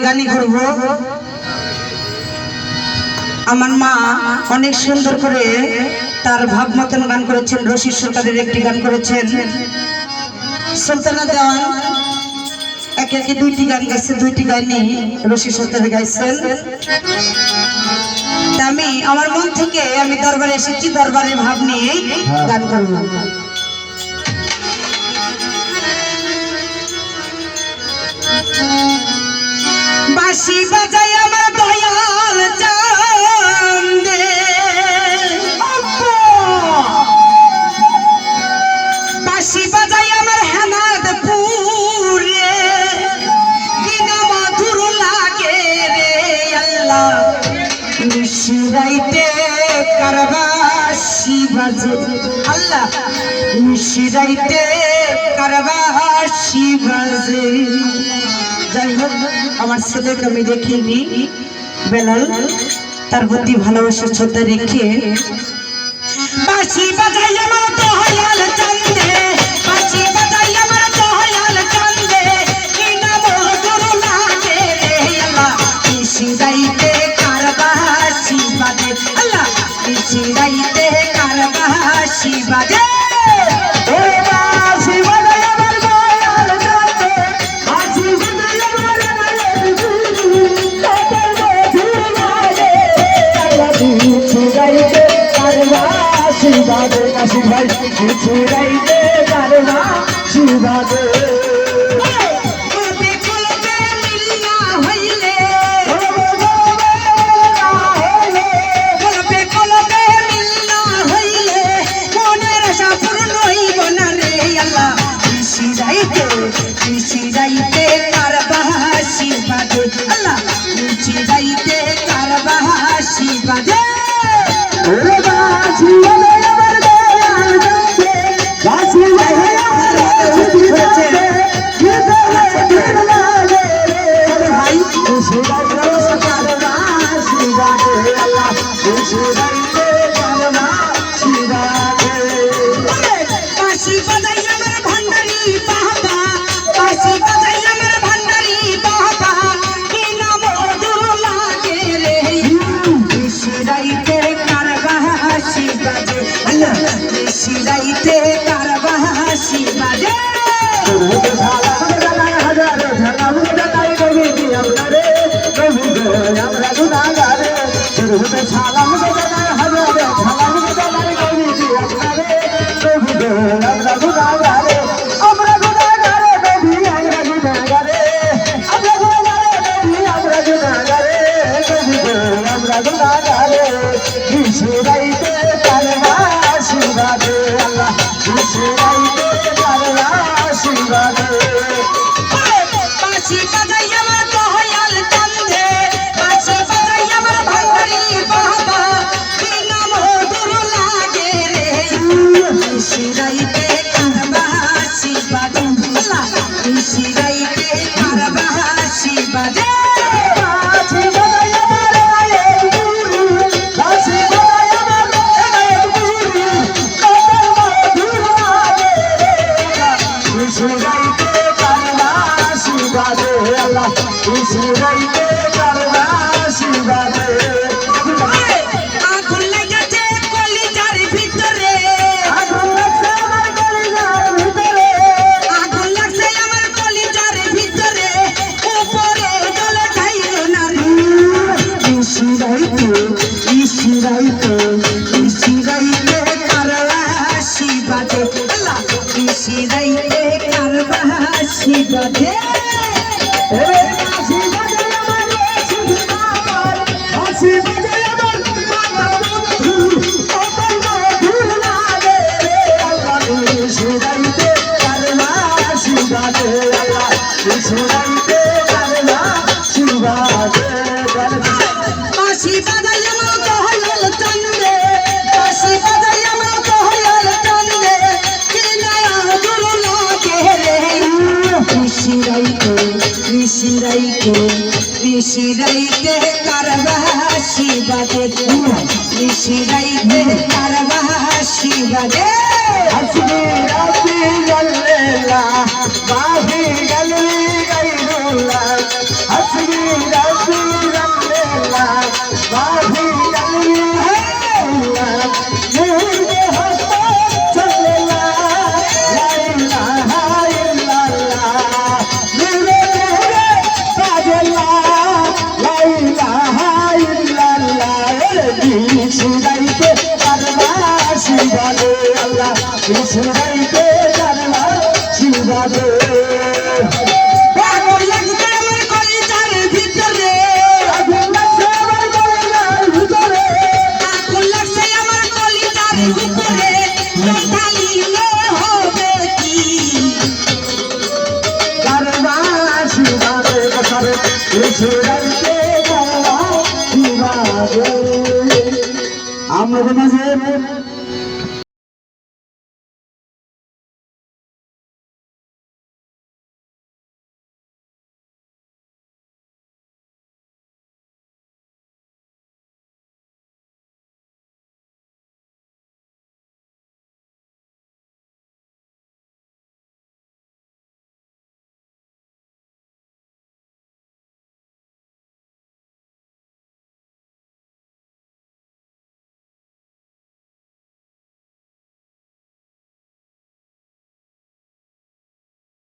গানই করব। আমার মা অনেক সুন্দর করে তার ভাব মতন গান করেছেন, রশিদ সরকারের একটি গান করেছেন, সুলতানা দেওয়ান একে একে দুইটি গান গাইছে, দুইটি গানই রশিদ সরকার গাইছেন। আমি আমার মন থেকে আমি দরবারে এসেছি, দরবারের ভাব নিয়ে গান করব। বাঁশি বাজাই আমার দয়াল চাঁদে, বাঁশি বাজাই আমার হেনাদপুরে, বিনা মধুর লাগে রে আল্লাহ, নিশিরাইতে কারবাসি বাজে আল্লাহ, নিশিরাইতে কারবাসি বাজে। যাই হোক, আমার ছেলেকে আমি দেখিনি, বেলাল, তার প্রতি ভালোবাসা শ্রদ্ধা রেখে বাঁশি বাজাই আমার দয়াল চাঁদে, বাঁশি বাজাই আমার দয়াল চাঁদে, বিনা মধুর লাগে রে আল্লাহ, নিশিরাইতে কারবাসি বাজে আল্লাহ, নিশিরাইতে কারবাসি বাজে। নিশিরাইতে কারবাসি বাজে আল্লাহ, নিশিরাইতে কারবাসি বাজে। নিশিরাইতে কারবাসি বাজে। নিশিরাইতে কারবাসি বাজে আল্লাহ, নিশিরাইতে কারবাসি বাজে। বাঁশি বাজাই আমার দয়াল চাঁদে, বাঁশি বাজাই আমার ভান্ডারি বাবা, বিনা মধুর লাগে রে, নিশিরাইতে কারবাসি বাজে আল্লাহ, নিশিরাইতে কারবাসি বাজে। আগুন লেগেছে কলিজার ভিতরে, আগুন লাগছে আমার কলিজার ভিতরে, উপরে জলে ঢাইলো না রে, নিশিরাইতে কারবাসি বাজে আল্লাহ, নিশিরাইতে কারবাসি বাজে। বাঁশি বাজাই আমার দয়াল চাঁদে, বাঁশি বাজাই আমার দয়াল চাঁদে, বিনা মধুর লাগে রে, নিশিরাইতে কারবাসি বাজে, নিশিরাইতে কারবাসি বাজে। হাসবি রাব্বি আল্লাহ, মাহি গায়রুল্লাহ, हसगी रसी रंगेला बाधी कलमी हैला मेरे हस्ता चलेला ला इलाहा इल्लल्लाह मेरे मेरे काजला ला इलाहा इल्लल्लाह बिछुराइते करवा शिवाले अल्लाह बिछुराइते करवा शिवाले আগুন লাগছে আমার কলিজার ভিতরে, আগুন লাগছে আমার কলিজার ভিতরে আগুন লাগছে আমার কলিজার ভিতরে, জ্বালিয়ে হবে কি? করবা শিবালে বসারে বিছুরাইতে করবা শিবালে আমাদের মাঝে